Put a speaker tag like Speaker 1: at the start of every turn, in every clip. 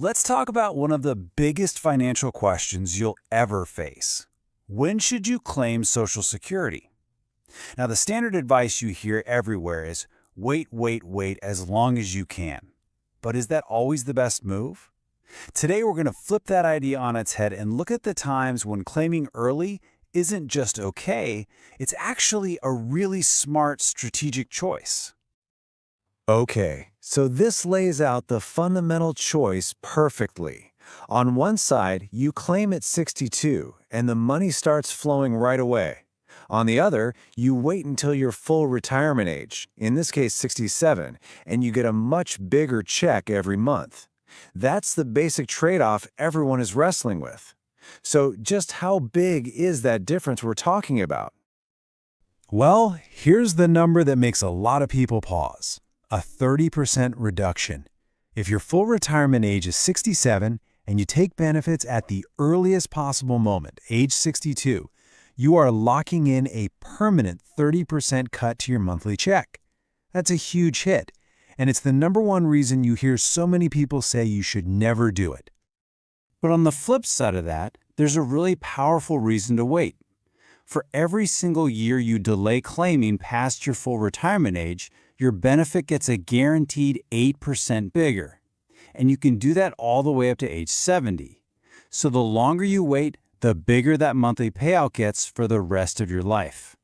Speaker 1: Let's talk about one of the biggest financial questions you'll ever face. When should you claim Social Security? Now, the standard advice you hear everywhere is wait as long as you can. But is that always the best move? Today, we're going to flip that idea on its head and look at the times when claiming early isn't just okay, it's actually a really smart strategic choice.
Speaker 2: Okay, so this lays out the fundamental choice perfectly. On one side, you claim at 62 and the money starts flowing right away. On the other, you wait until your full retirement age, in this case 67, and you get a much bigger check every month. That's the basic trade-off everyone is wrestling with. So just how big is that difference we're talking about?
Speaker 1: Well, here's the number that makes a lot of people pause. A 30% reduction. If your full retirement age is 67 and you take benefits at the earliest possible moment, age 62, you are locking in a permanent 30% cut to your monthly check. That's a huge hit, and it's the number one reason you hear so many people say you should never do it. But on the flip side of that, there's a really powerful reason to wait. For every single year you delay claiming past your full retirement age, your benefit gets a guaranteed 8% bigger. And you can do that all the way up to age 70. So the longer you wait, the bigger that monthly payout gets for the rest of your life.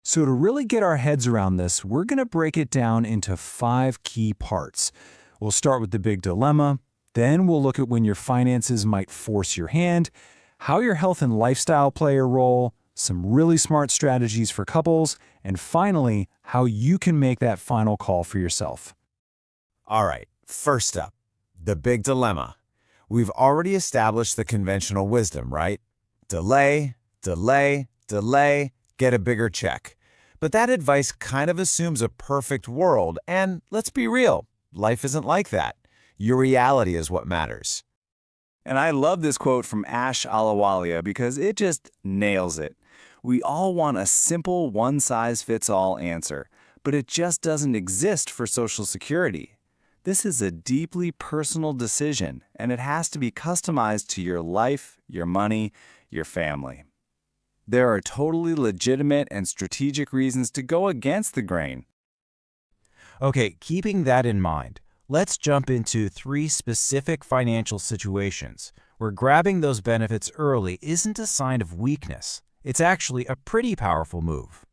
Speaker 2: So to really get our heads around this, we're going to break it down into 5 key parts. We'll start with the big dilemma, then we'll look at when your finances might force your hand, how your health and lifestyle play a role, some really smart strategies for couples, and finally, how you can make that final call for yourself.
Speaker 3: All right, first up, the big dilemma. We've already established the conventional wisdom, right? Delay, get a bigger check. But that advice kind of assumes a perfect world, and let's be real, life isn't like that. Your reality is what matters.
Speaker 2: And I love this quote from Ash Alawalia because it just nails it. We all want a simple one-size-fits-all answer, but it just doesn't exist for Social Security. This is a deeply personal decision, and it has to be customized to your life, your money, your family. There are totally legitimate and strategic reasons to go against the grain.
Speaker 4: Okay, keeping that in mind, let's jump into 3 specific financial situations where grabbing those benefits early isn't a sign of weakness. It's actually a pretty powerful move.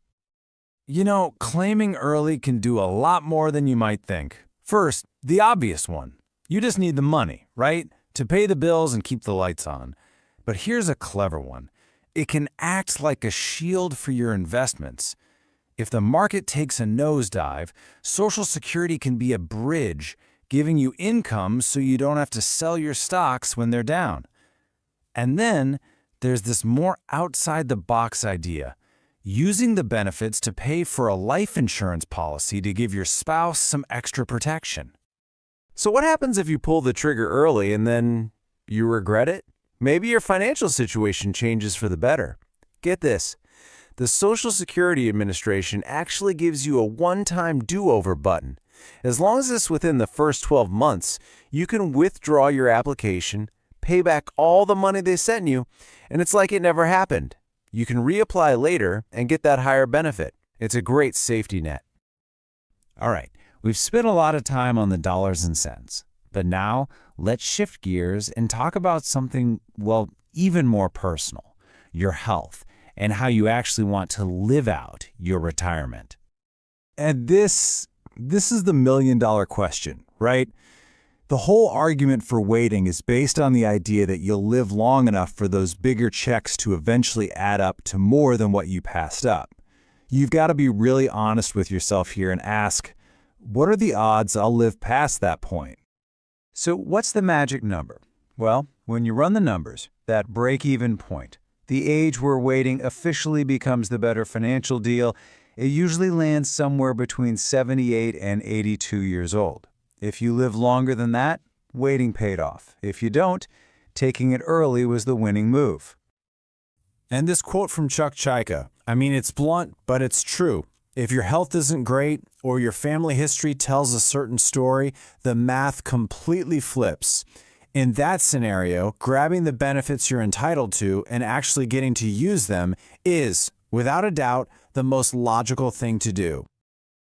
Speaker 2: You know, claiming early can do a lot more than you might think. First, the obvious one. You just need the money, right? To pay the bills and keep the lights on. But here's a clever one. It can act like a shield for your investments. If the market takes a nosedive, Social Security can be a bridge, giving you income so you don't have to sell your stocks when they're down. And then there's this more outside-the-box idea, using the benefits to pay for a life insurance policy to give your spouse some extra protection. So what happens if you pull the trigger early and then you regret it? Maybe your financial situation changes for the better. Get this. The Social Security Administration actually gives you a one-time do-over button. As long as it's within the first 12 months, you can withdraw your application, pay back all the money they sent you, and it's like it never happened. You can reapply later and get that higher benefit. It's a great safety net.
Speaker 4: All right, we've spent a lot of time on the dollars and cents, but now let's shift gears and talk about something, well, even more personal, your health, and how you actually want to live out your retirement.
Speaker 2: And this is the million-dollar question, right? The whole argument for waiting is based on the idea that you'll live long enough for those bigger checks to eventually add up to more than what you passed up. You've got to be really honest with yourself here and ask, what are the odds I'll live past that point?
Speaker 1: So what's the magic number? Well, when you run the numbers, that break-even point, the age where waiting officially becomes the better financial deal, it usually lands somewhere between 78 and 82 years old. If you live longer than that, waiting paid off. If you don't, taking it early was the winning move.
Speaker 2: And this quote from Chuck Chika, I mean, it's blunt, but it's true. If your health isn't great or your family history tells a certain story, the math completely flips. In that scenario, grabbing the benefits you're entitled to and actually getting to use them is, without a doubt, the most logical thing to do.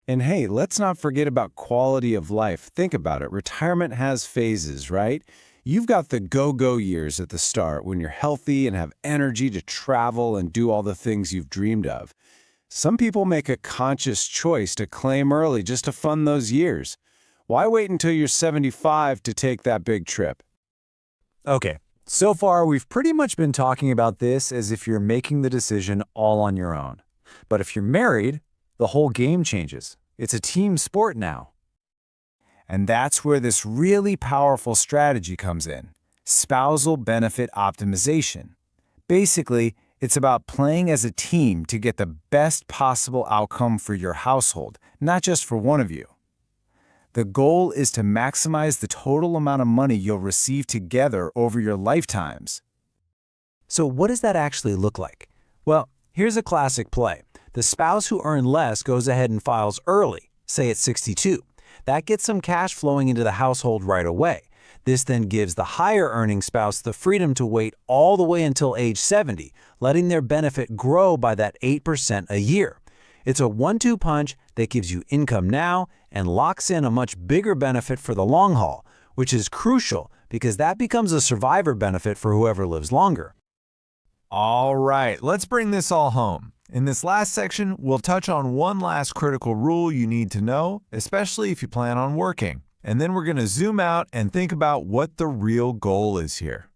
Speaker 2: And hey, let's not forget about quality of life. Think about it. Retirement has phases, right? You've got the go-go years at the start when you're healthy and have energy to travel and do all the things you've dreamed of. Some people make a conscious choice to claim early just to fund those years. Why wait until you're 75 to take that big trip?
Speaker 1: Okay, so far we've pretty much been talking about this as if you're making the decision all on your own. But if you're married, the whole game changes. It's a team sport now.
Speaker 2: And that's where this really powerful strategy comes in: spousal benefit optimization. Basically, it's about playing as a team to get the best possible outcome for your household, not just for one of you. The goal is to maximize the total amount of money you'll receive together over your lifetimes.
Speaker 1: So what does that actually look like? Well, here's a classic play. The spouse who earned less goes ahead and files early, say at 62. That gets some cash flowing into the household right away. This then gives the higher earning spouse the freedom to wait all the way until age 70, letting their benefit grow by that 8% a year. It's a 1-2 punch that gives you income now and locks in a much bigger benefit for the long haul, which is crucial because that becomes a survivor benefit for whoever lives longer.
Speaker 2: All right, let's bring this all home. In this last section, we'll touch on one last critical rule you need to know, especially if you plan on working. And then we're going to zoom out and think about what the real goal is here.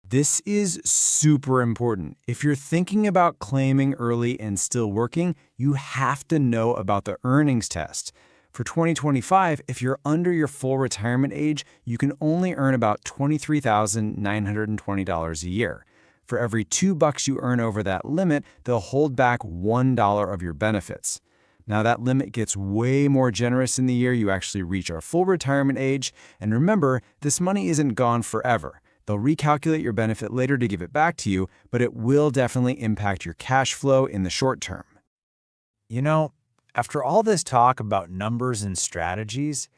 Speaker 2: This is super important. If you're thinking about claiming early and still working, you have to know about the earnings test. For 2025, if you're under your full retirement age, you can only earn about $23,920 a year. For every $2 you earn over that limit, they'll hold back $1 of your benefits. Now that limit gets way more generous in the year you actually reach our full retirement age. And remember, this money isn't gone forever. They'll recalculate your benefit later to give it back to you, but it will definitely impact your cash flow in the short term.
Speaker 1: You know, after all this talk about numbers and strategies,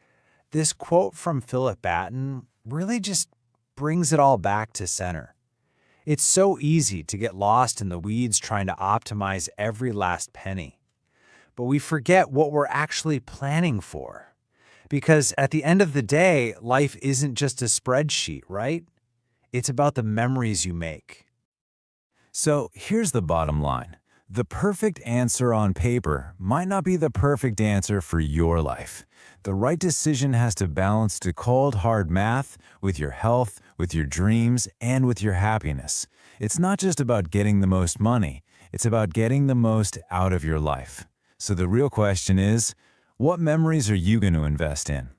Speaker 1: this quote from Philip Batten really just brings it all back to center. It's so easy to get lost in the weeds trying to optimize every last penny. But we forget what we're actually planning for. Because at the end of the day, life isn't just a spreadsheet, right? It's about the memories you make.
Speaker 2: So here's the bottom line. The perfect answer on paper might not be the perfect answer for your life. The right decision has to balance the cold, hard math with your health, with your dreams, and with your happiness. It's not just about getting the most money. It's about getting the most out of your life. So the real question is, what memories are you going to invest in?